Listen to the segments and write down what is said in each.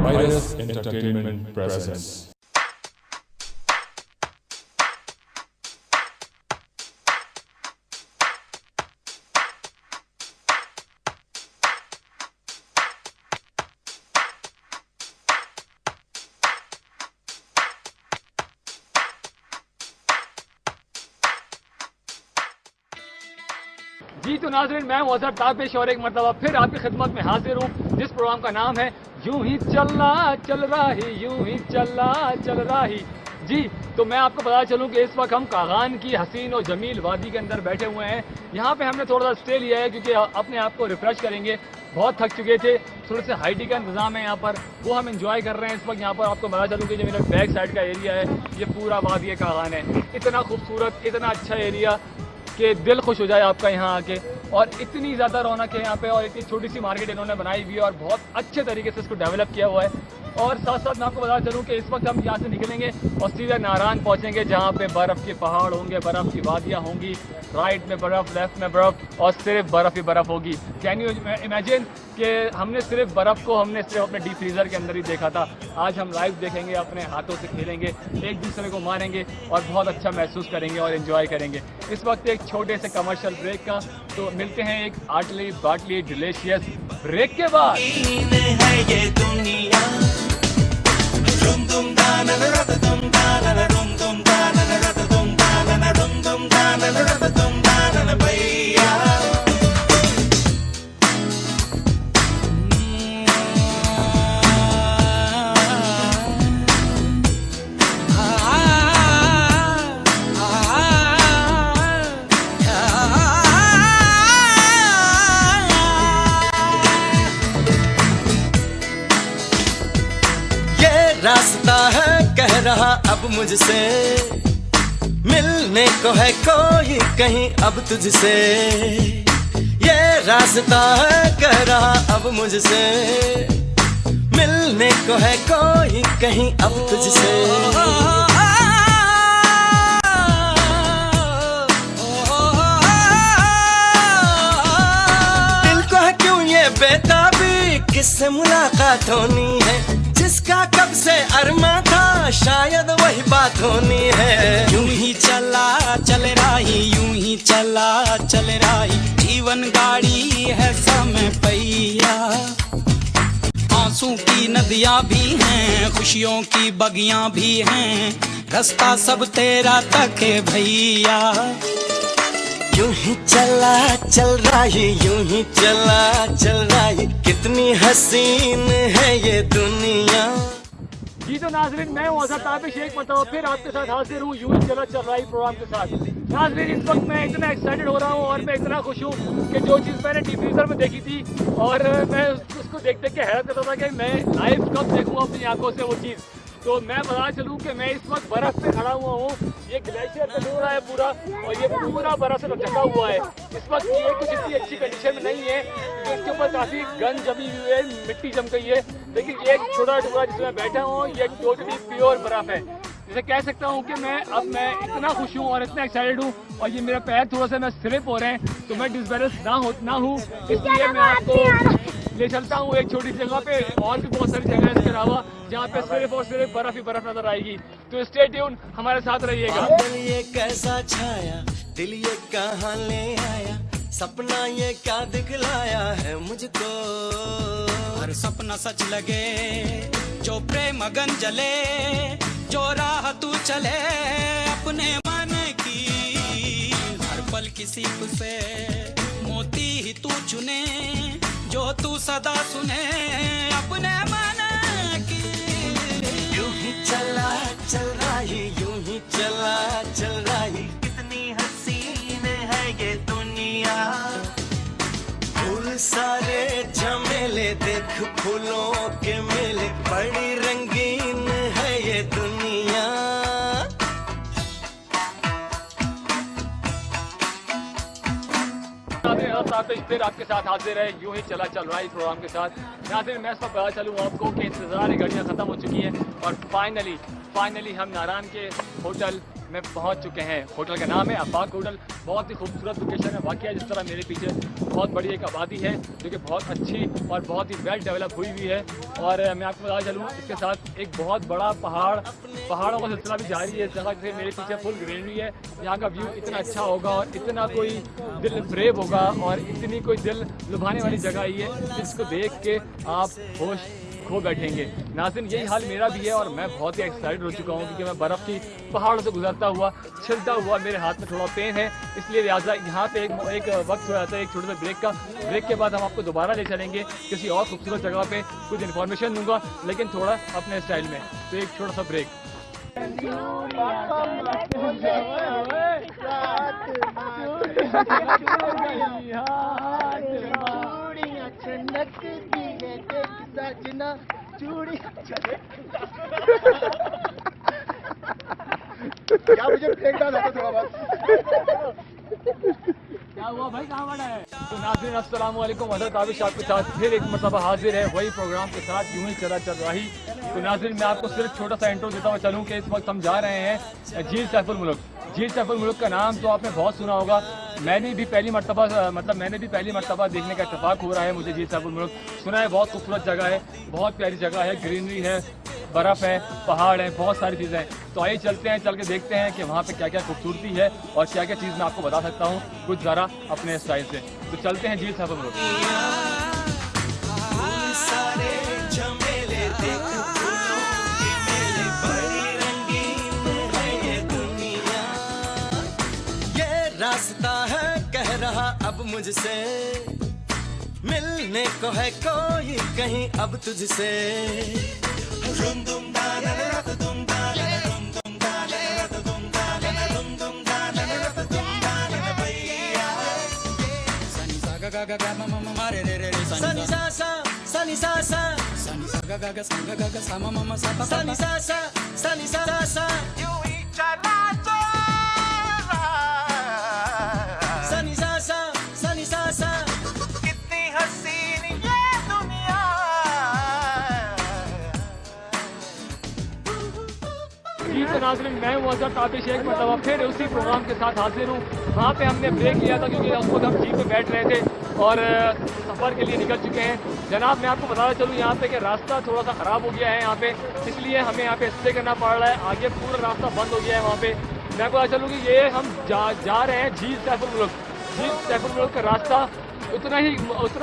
Virus Entertainment presents. जी तो नाज़रीन, मैं मौजूद ताबिश और एक मरतबा फिर आपकी खिदमत में हाजिर हूँ, जिस प्रोग्राम का नाम है यूं ही चल रहा ही, यूं ही चल रहा ही। जी तो मैं आपको बता चलूँ कि इस वक्त हम कागान की हसीन और जमील वादी के अंदर बैठे हुए हैं। यहाँ पे हमने थोड़ा सा स्टे लिया है क्योंकि अपने आप को रिफ्रेश करेंगे, बहुत थक चुके थे। थोड़े से हाइटी का इंतजाम है यहाँ पर, वो हम एंजॉय कर रहे हैं इस वक्त। यहाँ पर आपको बता चलूँ कि जो मेरा बैक साइड का एरिया है ये पूरा वादी कागान है। इतना खूबसूरत, इतना अच्छा एरिया कि दिल खुश हो जाए आपका यहाँ आके। और इतनी ज़्यादा रौनक है यहाँ पे, और इतनी छोटी सी मार्केट इन्होंने बनाई हुई है और बहुत अच्छे तरीके से इसको डेवलप किया हुआ है। और साथ साथ मैं आपको बता चलूँ कि इस वक्त हम यहाँ से निकलेंगे और सीधा नारायण पहुँचेंगे, जहाँ पे बर्फ़ के पहाड़ होंगे, बर्फ़ की वादियाँ होंगी, राइट में बर्फ़, लेफ्ट में बर्फ़, और सिर्फ बर्फ़ ही बर्फ़ होगी। कैन यू इमेजिन कि हमने सिर्फ बर्फ़ को हमने सिर्फ अपने डीप फ्रीज़र के अंदर ही देखा था। आज हम लाइव देखेंगे, अपने हाथों से खेलेंगे, एक दूसरे को मारेंगे और बहुत अच्छा महसूस करेंगे और एंजॉय करेंगे। इस वक्त एक छोटे से कमर्शियल ब्रेक का, तो मिलते हैं एक आटली बाटली डिलीशियस ब्रेक के बाद। रास्ता है कह रहा अब मुझसे, मिलने को है कोई कहीं अब तुझसे। ये रास्ता है कह रहा अब मुझसे, मिलने को है कोई कहीं अब तुझसे। दिल को है क्यों ये बेताबी, किससे मुलाकात होनी है, जिसका कब से अरमा था शायद वही बात होनी है। यूं ही चला चल रही, यूं ही चला चल रही, जीवन गाड़ी है समय पहिया। आंसू की नदियां भी हैं, खुशियों की बगियां भी हैं, रास्ता सब तेरा तक है भैया। यूं ही चला चल रही, यूं ही चला चल रही, कितनी हसीन है ये दुनिया। जी तो नाज़रीन, मैं मौजूद ताबिश एक मरतबा फिर आपके साथ हाजिर हूँ यूं ही चल रहा ही प्रोग्राम के साथ। नाज़रीन, इस वक्त मैं इतना एक्साइटेड हो रहा हूँ और मैं इतना खुश हूँ कि जो चीज़ मैंने डीप फ्रीजर में देखी थी और मैं उसको देख के हैरत करता था कि मैं लाइव कब देखूँगा अपनी आंखों से वो चीज़। तो मैं बता चलूँ कि मैं इस वक्त बर्फ़ पे खड़ा हुआ हूँ। ये ग्लेशियर पे हो रहा है पूरा, और ये पूरा बर्फ़ से ढका हुआ है। इस वक्त ये कुछ इतनी अच्छी कंडीशन में नहीं है क्योंकि इसके ऊपर काफ़ी गंद जमी हुई है, मिट्टी जम गई है, लेकिन ये एक छोटा टुकड़ा जिसमें बैठा हूँ ये टोटली प्योर बर्फ़ है। जैसे कह सकता हूँ कि मैं इतना खुश हूँ और इतना एक्साइटेड हूँ, और ये मेरा पैर थोड़ा सा मैं स्लिप हो रहे हैं, तो मैं डिसबैलेंस ना हूँ, इसलिए मैं आपको ले चलता हूँ एक छोटी जगह पे। और भी बहुत सारी जगह है इसके अलावा जहाँ पे सिर्फ और सिर्फ बर्फ ही बर्फ नजर आएगी। तो स्टे ट्यून, हमारे साथ रहिएगा। दिल ये कैसा छाया, दिल ये कहाँ ले आया, सपना ये क्या दिखलाया है मुझको। हर सपना सच लगे, जो प्रेम अगन जले, जो राह तू चले अपने मन की। हर पल किसी से मोती ही तू चुने, जो तू सदा सुने अपने मन की। यूं ही चला चल रही, यूं ही चला चल रही, कितनी हसीन है ये दुनिया। फूल सारे झमेले देख, फूलों के मेले, बड़ी रंगीन है ये दुनिया। फिर आपके साथ हाजिर है यूं ही चल रहा है प्रोग्राम के साथ। यहाँ से मैं इस वक्त बता चलूँ आपको कि इंतजार की घड़ियाँ खत्म हो चुकी हैं और फाइनली हम नारायण के होटल में पहुंच चुके हैं। होटल का नाम है आफाक होटल। बहुत ही खूबसूरत लोकेशन है। वाकई जिस तरह मेरे पीछे बहुत बड़ी एक आबादी है जो कि बहुत अच्छी और बहुत ही वेल डेवलप हुई हुई है। और मैं आपको बता चलूँ इसके साथ एक बहुत बड़ा पहाड़ों का सिलसिला भी जारी है। इस जगह से मेरे पीछे फुल ग्रीनरी है। यहाँ का व्यू इतना अच्छा होगा और इतना कोई दिल फ्रेब होगा और इतनी कोई दिल लुभाने वाली जगह ही है जिसको देख के आप होश खो बैठेंगे। नाज़रीन, यही हाल मेरा भी है और मैं बहुत ही एक्साइटेड हो चुका हूँ क्योंकि मैं बर्फ़ की पहाड़ों से गुजरता हुआ छिलता हुआ मेरे हाथ में थोड़ा पेन है, इसलिए लिहाजा यहाँ पे एक वक्त हो जाता है एक छोटे से ब्रेक का। ब्रेक के बाद हम आपको दोबारा ले चलेंगे किसी और खूबसूरत जगह पे, कुछ इन्फॉर्मेशन दूंगा लेकिन थोड़ा अपने स्टाइल में। तो एक छोटा सा ब्रेक। क्या मुझे ब्रेक डाल आता थोड़ा बहुत। क्या हुआ भाई, कहाँ बड़ा है? तो नाज़रीन अस्सलाम वालेकुम, हज़रत आबिश आपके साथ फिर एक मरतबा हाजिर है वही प्रोग्राम के साथ यूं ही चल रही। तो नाज़रीन, मैं आपको सिर्फ छोटा सा इंट्रो देता हुआ चलूँ कि इस वक्त हम जा रहे हैं झील सैफुल मुल्क। झील सैफुल मुल्क का नाम तो आपने बहुत सुना होगा। मैंने भी पहली मरतबा देखने का इत्तेफाक हो रहा है मुझे झील सैफुल मुल्क। सुना है बहुत खूबसूरत जगह है, बहुत प्यारी जगह है, ग्रीनरी है, बर्फ़ है, पहाड़ है, बहुत सारी चीज़ें हैं। तो आइए चलते हैं, चल के देखते हैं कि वहाँ पे क्या क्या खूबसूरती है और क्या क्या चीज़ मैं आपको बता सकता हूँ कुछ ज़रा अपने स्टाइल से। तो चलते हैं झील सैफुल मुल्क। रास्ता है कह रहा अब मुझसे, मिलने को है कोई कहीं अब तुझसे। सनी सा सा सनी सा सा सनी सा गा गा सा गा गा सा मा मा सा सनी सा सा सनी सा सा यूं ही चला सनी सा सा सनी सा सा कितनी हसीन ये दुनिया। जी तो नाज़रीन, मैं हूँ हज़रत आबिश एक मरतबा फिर उसी प्रोग्राम के साथ हाजिर हूँ। वहाँ पे हमने ब्रेक लिया था क्योंकि उस वक्त हम जीप पे बैठ रहे थे और सफ़र के लिए निकल चुके हैं। जनाब, मैं आपको बताना चलूँ यहाँ पे कि रास्ता थोड़ा सा ख़राब हो गया है यहाँ पे, इसलिए हमें यहाँ पे स्टे करना पड़ रहा है। आगे पूरा रास्ता बंद हो गया है वहाँ पे। मैं आपको बता चलूँ कि ये हम जा रहे हैं झील सैफुल मुल्क। झील सैफुल मुल्क का रास्ता उतना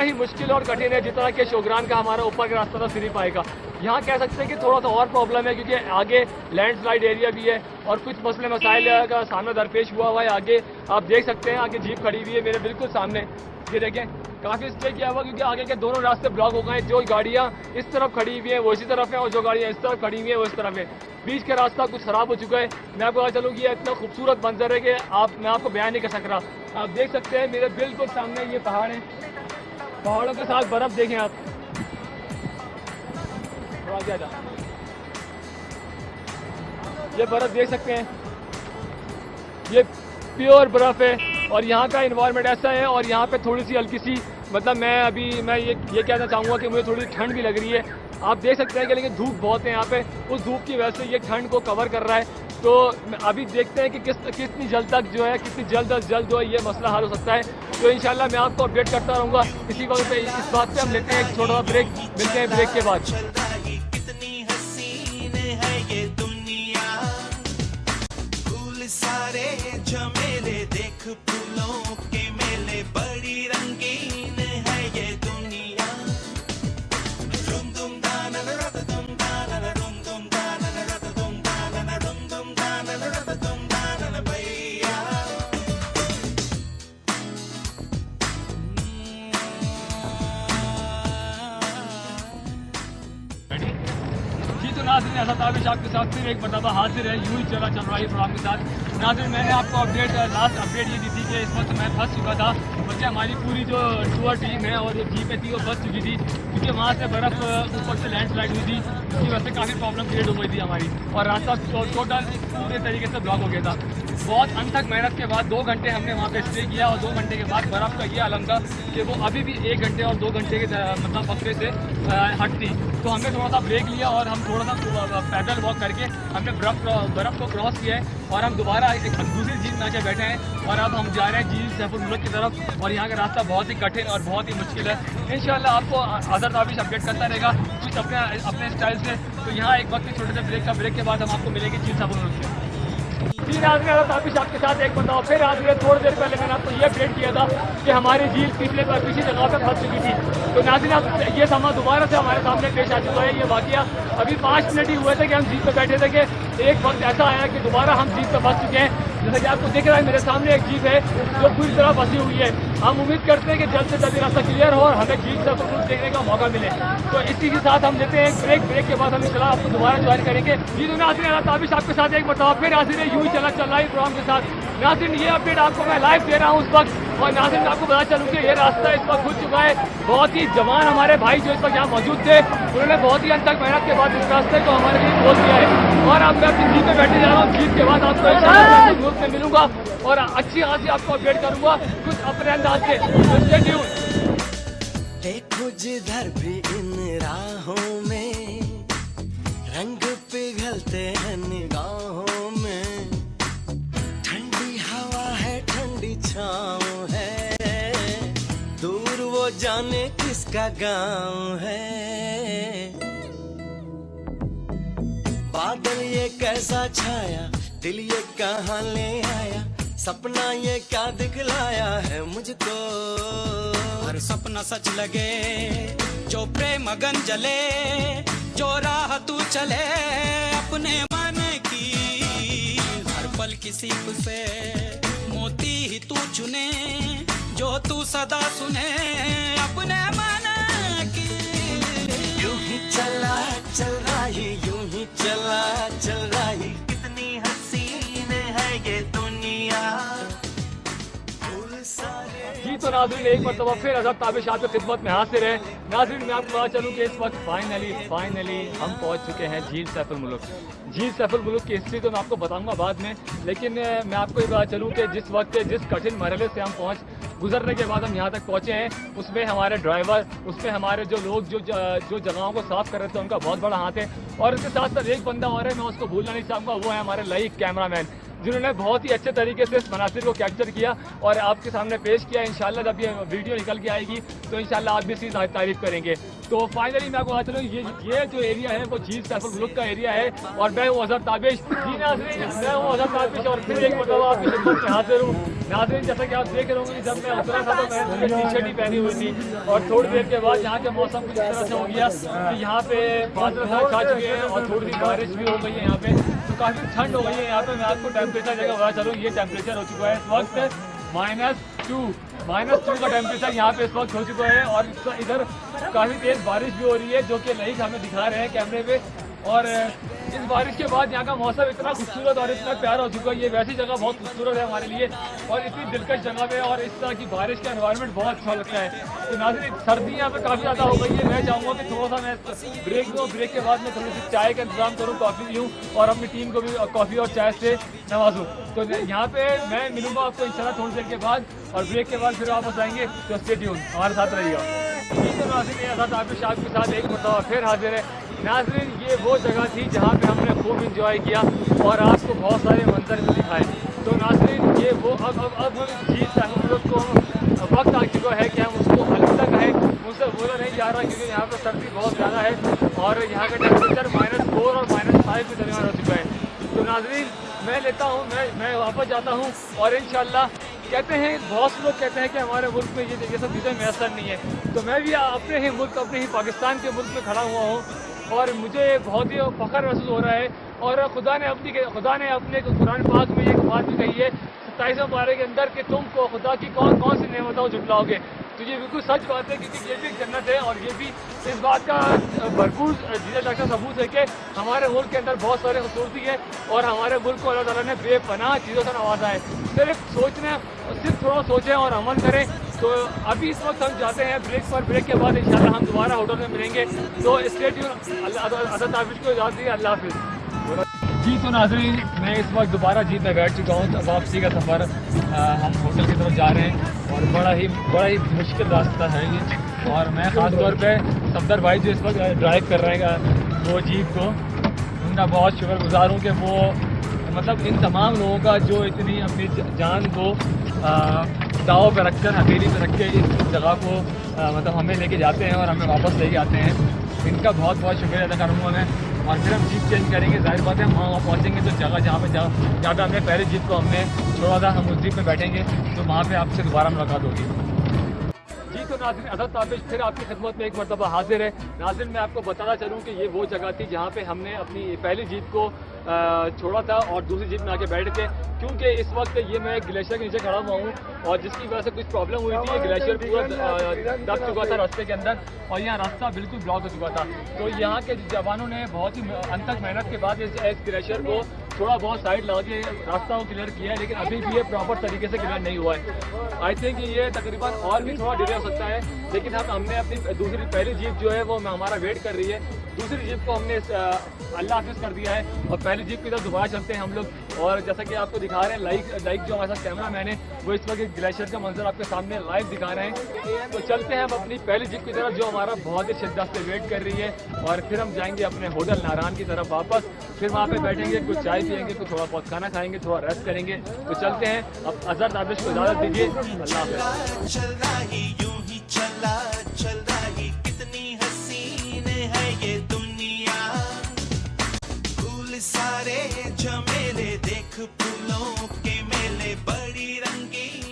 ही मुश्किल और कठिन है जितना कि शोग्रान का हमारा ऊपर का रास्ता था सिरी पाए का। यहाँ कह सकते हैं कि थोड़ा सा और प्रॉब्लम है क्योंकि आगे लैंडस्लाइड एरिया भी है और कुछ मसले मसाइल का सामना दरपेश हुआ है। आगे आप देख सकते हैं, आगे जीप खड़ी हुई है मेरे बिल्कुल सामने, ये देखें काफ़ी स्टे किया हुआ क्योंकि आगे के दोनों रास्ते ब्लॉक हो गए। जो गाड़ियाँ इस तरफ खड़ी हुई हैं वो इसी तरफ है और जो गाड़ियाँ इस तरफ खड़ी हुई हैं वो इस तरफ है। बीच का रास्ता कुछ ख़राब हो चुका है। मैं आपको बता चलूँ कि ये इतना खूबसूरत मंजर है कि मैं आपको बयान नहीं कर सक रहा। आप देख सकते हैं मेरे बिल्कुल सामने ये पहाड़ है, पहाड़ों के साथ बर्फ़ देखें आप, थोड़ा ज़्यादा ये बर्फ़ देख सकते हैं, ये प्योर बर्फ़ है और यहाँ का इन्वायरमेंट ऐसा है। और यहाँ पे थोड़ी सी हल्की सी मतलब मैं ये कहना चाहूँगा कि मुझे थोड़ी ठंड भी लग रही है। आप देख सकते हैं कि लेकिन धूप बहुत है यहाँ पे, उस धूप की वजह से ये ठंड को कवर कर रहा है। तो अभी देखते हैं कि कितनी जल्द तक जो है कितनी जल्द अज जल्द जो है ये मसला हल हो सकता है। तो इंशाल्लाह मैं आपको अपडेट करता रहूँगा। इसी वक्त पे इस बात पे हम लेते हैं एक छोटा सा ब्रेक, मिलते हैं ब्रेक के बाद। कितनी हसीन है ये दुनिया, फूल सारे झमेले देख फूलों के मेले, बड़ी रंगीन है ये दुनिया। रुम दुम दाना रत दुम दाना रुम दुम दाना रत दुम दाना रुम दुम दाना रत दुम दाना भैया। जी तो नाज़रीन, हज़रत आबिश आपके साथ फिर एक मरतबा हाजिर है यूँ ही चल रहा है प्रोग्राम के साथ। नाज़रीन, मैंने आपको लास्ट अपडेट ये दी थी कि इस वक्त मैं फंस चुका था, बल्कि हमारी पूरी जो टूर टीम है और जो जीपें थी वो फंस चुकी थी क्योंकि वहाँ से बर्फ़ ऊपर से लैंडस्लाइड हुई थी, उसकी वजह से काफ़ी प्रॉब्लम क्रिएट हो गई थी हमारी और रास्ता टोटल पूरे तरीके से ब्लॉक हो गया था। बहुत अनथक मेहनत के बाद 2 घंटे हमने वहाँ पे स्टे किया और 2 घंटे के बाद बर्फ़ का ये आलम था कि वो अभी भी 1 घंटे और 2 घंटे के मतलब वक्फे से हटती। तो हमने थोड़ा सा ब्रेक लिया और हम थोड़ा सा पैदल वॉक करके हमने बर्फ़ को क्रॉस किया है और हम दोबारा एक दूसरी झील में आके बैठे हैं और अब हम जा रहे हैं झील सैफुल मुल्क की तरफ। और यहाँ का रास्ता बहुत ही कठिन और बहुत ही मुश्किल है। इंशाल्लाह आपको अदर ताबिश अपडेट करता रहेगा कुछ अपने स्टाइल से। तो यहाँ एक वक्त छोटे से ब्रेक के बाद हम आपको मिलेंगे झील सैफुल मुल्क से। जी नाज़रीन, ताबिश आपके साथ एक बताओ फिर हाजिर है। थोड़ी देर पहले मैंने आपको ये अपडेट किया था कि हमारी झील किसी जगह पर फंस चुकी थी। तो नाज़रीन, ये समा दोबारा से हमारे सामने पेश आ चुका है। ये वाक़या अभी 5 मिनट ही हुए थे कि हम झील पर बैठे थे कि एक वक्त ऐसा आया कि दोबारा हम झील पर फंस चुके हैं। जैसा कि आपको दिख रहा है मेरे सामने एक जीप है जो पूरी तरह फंसी हुई है। हम उम्मीद करते हैं कि जल्द से जल्द रास्ता क्लियर हो और हमें झील से कुछ देखने का मौका मिले। तो इसी के साथ हम लेते हैं ब्रेक के बाद हम इंशाल्लाह आपको दोबारा ज्वाइन करेंगे। जी तो नाज़रीन, ताबिश आपके साथ एक मरतबा फिर हाजिर है यूं ही चल रहा है प्रोग्राम के साथ। नाज़रीन, ये अपडेट आपको मैं लाइव दे रहा हूँ उस वक्त। और नाज़रीन, आपको बता चलूँ कि ये रास्ता इस वक्त खुल चुका है। बहुत ही जवान हमारे भाई जो इस वक्त यहाँ मौजूद थे, उन्होंने बहुत ही अंत तक मेहनत के बाद इस रास्ते को हमारे लिए खोल दिया है। और अब मैं अपनी जीप में बैठे जा रहा हूँ। जीप के बाद आपको ग्रुप में मिलूंगा और अच्छी खासी आपको अपडेट करूंगा कुछ अपने अंदाज से। देखो जिधर भी इन राहों में रंग पिघलते हैं निगाहों में। ठंडी हवा है, ठंडी छाँव है, दूर वो जाने किसका गाँव है। बादल ये कैसा छाया, दिल ये कहाँ ले आया, सपना ये क्या दिखलाया है मुझको। हर सपना सच लगे जो प्रेम मगन जले, जो राह तू चले अपने मन की। हर पल किसी से मोती ही तू चुने, जो तू सदा सुने अपने मन की। यूं ही चला चल रही, यूं ही चला चल रही, कितनी हसीन है ये दुनिया। जी तो नाज़रीन, एक मरतबा फिर अज़र ताबिश आपकी खिदमत में हाजिर है। नाज़रीन, मैं आपको बता चलूँ कि इस वक्त फाइनली हम पहुंच चुके हैं झील सैफुल मुल्क। झील सैफुल मुल्क की हिस्ट्री तो मैं आपको बताऊंगा बाद में, लेकिन मैं आपको ये बता चलूँ कि जिस कठिन मरहले से हम गुजरने के बाद हम यहाँ तक पहुँचे हैं, उसमें हमारे ड्राइवर, उसमें हमारे जो लोग जो जगहों को साफ कर रहे थे, उनका बहुत बड़ा हाथ है। और इसके साथ साथ एक बंदा और है, मैं उसको भूलना नहीं चाहूँगा, वो है हमारे लाइव कैमरामैन, जिन्होंने बहुत ही अच्छे तरीके से इस मनासिर को कैप्चर किया और आपके सामने पेश किया। इंशाल्लाह जब ये वीडियो निकल के आएगी तो इंशाल्लाह आप भी इसकी तारीफ करेंगे। तो फाइनली मैं आपको बता चलूँ ये जो एरिया है वो झील सैफुल मुल्क का एरिया है और मैं हूँ अज़र ताबिश। जी नाज़रीन, मैं हूँ अज़र ताबिश और फिर एक मतलब आपकी खिदमत में हाजिर हूँ। नाज़रीन, जैसा कि आप देख रहे होंगे, जब मैं उतरा था तो मैंने टी शर्ट ही पहनी हुई थी और थोड़ी देर के बाद यहाँ के मौसम कुछ इस तरह से हो गया कि यहाँ पे बादल छा चुके हैं और थोड़ी सी बारिश भी हो गई है यहाँ पे, तो काफ़ी ठंड हो गई है यहाँ पे। मैं आपको टेम्परेचर जगह बता चलूँ, ये टेम्परेचर हो चुका है इस वक्त -2 का टेम्परेचर यहाँ पे इस वक्त हो चुका है। और इधर काफ़ी तेज़ बारिश भी हो रही है जो कि लाइव हमें दिखा रहे हैं कैमरे पे। और इस बारिश के बाद यहाँ का मौसम इतना खूबसूरत और इतना प्यारा हो चुका है। ये वैसी जगह बहुत खूबसूरत है हमारे लिए और इतनी दिलकश जगह पे और इस तरह की बारिश का एनवायरनमेंट बहुत अच्छा लगता है। तो नाज़रीन, सर्दी यहाँ पे काफ़ी ज़्यादा हो गई है। मैं चाहूँगा कि थोड़ा सा मैं ब्रेक दूँ, ब्रेक के बाद मैं थोड़ी सी चाय का इंतजाम करूँ, कॉफ़ी पीऊँ और अपनी टीम को भी कॉफ़ी और चाय से नवाजूँ। तो यहाँ पे मैं मिलूँगा आपको इंशाल्लाह थोड़ी देर के बाद और ब्रेक के बाद फिर वापस आएंगे। तो स्टे ट्यून, हमारे साथ रहिएगा। ठीक है नाज़रीन, अज़र ताबिश आपके साथ एक मरतबा फिर हाजिर है। नाज़रीन, ये वो जगह थी जहाँ पे हमने खूब इंजॉय किया और आपको बहुत सारे मंजर भी दिखाए। तो नाज़रीन, ये वो अब हम झील सैफुल मुल्क को वक्त आ चुका है कि हम उसको अलविदा कहें। मुझसे बोला नहीं जा रहा क्योंकि यहाँ पर सर्दी बहुत ज़्यादा है और यहाँ का टेम्परेचर -4 और -5 के दरमियान हो चुका है। तो नाज़रीन, मैं लेता हूँ, मैं वापस जाता हूँ और इंशाल्लाह कहते हैं, बहुत से लोग कहते हैं कि हमारे मुल्क में ये सब चीज़ें मैसर नहीं है। तो मैं भी अपने ही मुल्क, अपने ही पाकिस्तान के मुल्क में खड़ा हुआ हूँ और मुझे बहुत ही फख्र महसूस हो रहा है। और खुदा ने अपने कुरान पाक में एक बात भी कही है 27वें पारे के अंदर कि तुम को खुदा की कौन कौन सी नेमतों झुटलाओगे। तो ये बिल्कुल सच बात है क्योंकि ये भी एक जन्नत है और ये भी इस बात का भरपूर जीता सबूत है कि हमारे मुल्क के अंदर बहुत सारे खूबसूरती है और हमारे मुल्क को अल्लाह ताला ने बेपनाह चीज़ों से नवाजा है। सिर्फ थोड़ा सोचें और अमल करें। तो अभी इस वक्त हम जाते हैं ब्रेक पर। ब्रेक के बाद इंशाल्लाह हम दोबारा होटल में मिलेंगे। तो स्टे ट्यून। अज़र ताबिश को इजाज़त दीजिए। अल्लाह हाफ़िज़। जी तो नाज़रीन, मैं इस वक्त दोबारा जीप में बैठ चुका हूँ। वापसी का सफ़र हम होटल की तरफ जा रहे हैं और बड़ा ही मुश्किल रास्ता है ये। और मैं ख़ास तौर पे सफदर भाई जो इस वक्त ड्राइव कर रहे हैं वो जीप को, मैं बहुत शुक्रगुजार हूँ कि वो मतलब इन तमाम लोगों का जो इतनी अपनी जान को दाव पे रख कर हथेली पे रख के इस जगह को मतलब हमें लेके जाते हैं और हमें वापस लेके आते हैं। इनका बहुत बहुत शुक्रिया अदा करूँगा मैं। और फिर हम जीप चेंज करेंगे, जाहिर बात है हम वहाँ पहुँचेंगे तो जगह जहाँ पे हमने पहले जीप को हमने छोड़ा था, हम उस जीप में बैठेंगे तो वहाँ पे आपसे दोबारा मुलाकात होगी। जी तो नाज़रीन, अज़द ताबिश फिर आपकी खिदमत में एक मरतबा हाजिर है। नाज़रीन, मैं आपको बताना चलूँ कि ये वो जगह थी जहाँ पे हमने अपनी पहली जीप को छोड़ा था और दूसरी जीप में आके बैठ के, क्योंकि इस वक्त ये मैं ग्लेशियर के नीचे खड़ा हुआ हूँ और जिसकी वजह से कुछ प्रॉब्लम हुई थी। ये ग्लेशियर पूरा दब चुका था रास्ते के अंदर और यहाँ रास्ता बिल्कुल ब्लॉक हो चुका था। तो यहाँ के जवानों ने बहुत ही अनथक मेहनत के बाद इस ग्लेशियर को थोड़ा बहुत साइड लगा के रास्ता को क्लियर किया है, लेकिन अभी भी ये प्रॉपर तरीके से क्लियर नहीं हुआ है। आई थिंक ये तकरीबन और भी थोड़ा डिले हो सकता है, लेकिन हमने अपनी दूसरी पहली जीप जो है वो हमारा वेट कर रही है। दूसरी जीप को हमने अल्लाह हाफिज़ कर दिया है और पहली जीप की तरफ दोबारा चलते हैं हम लोग। और जैसा कि आपको दिखा रहे हैं लाइक जो हमारे साथ कैमरा मैन है वो इस वक्त ग्लेशियर का मंजर आपके सामने लाइव दिखा रहे हैं। तो चलते हैं हम अपनी पहली जीप की तरफ जो हमारा बहुत ही शिद्दत से वेट कर रही है और फिर हम जाएंगे अपने होटल नारायण की तरफ वापस। फिर वहाँ पे बैठेंगे, कुछ चाय पियेंगे, कुछ थोड़ा बहुत खाना खाएंगे, थोड़ा रेस्ट करेंगे। तो चलते हैं। अब अज़हर ताबिश को इजाज़त दीजिए। अल्लाह हाफ़िज़। चल रही यूं ही चल रही कितनी हसीन है ये दुनिया। फूल सारे झमेले देख फूलों के मेले बड़ी रंगीन